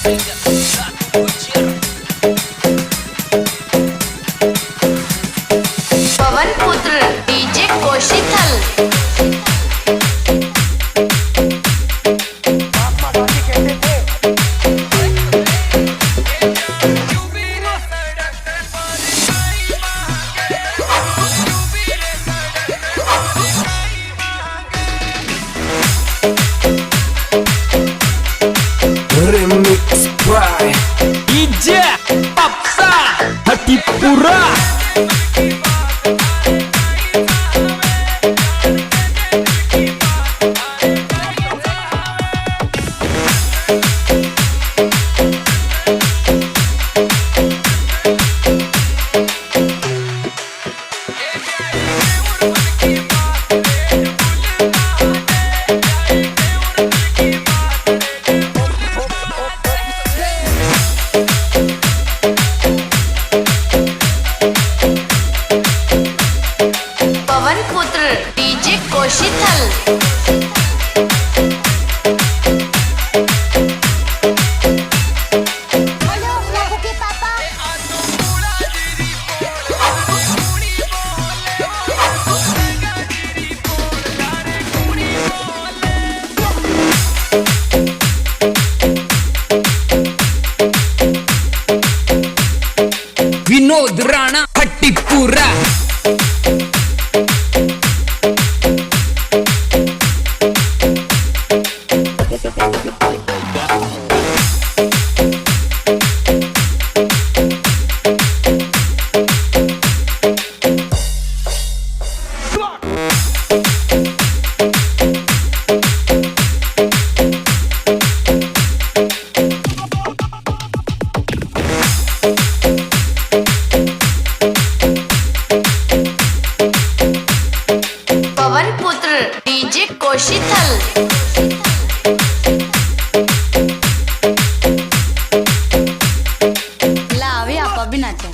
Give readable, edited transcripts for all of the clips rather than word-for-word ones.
Pawan Putra DJ Koshithal. Remix by DJ Papsa Hatipura. Pawan Putra DJ Koshithal. Vinod Rana Hattipura. Pawan Putra DJ कोशिथल। लावे आपा भी नाचे।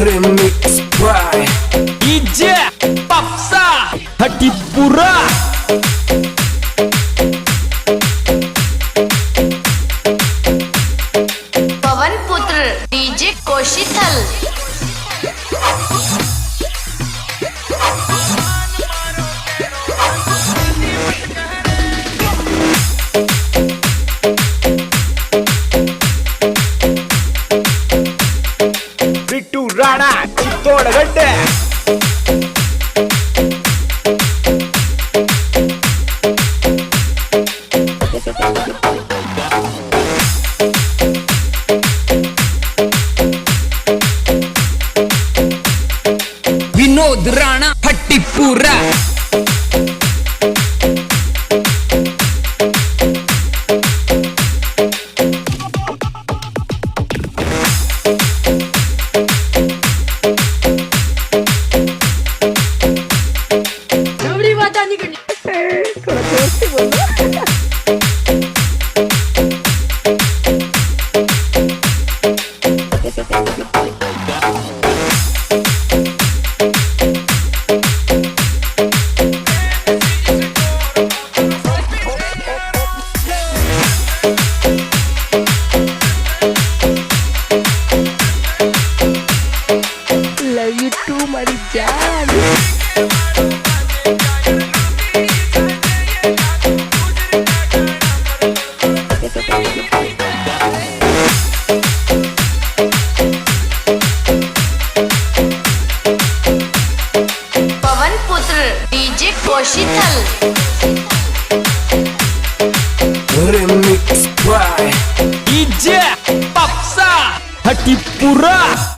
Remix by DJ Papsa Hatipura. Pawan Putra DJ कोशिथल। Bittu Rana चित्तोड़गड्डे। Vinod Rana हट्टीपुरा। थोड़ा जोर से बोलो। Love you too, हमारी जान। Remix by DJ Papsa Hatipura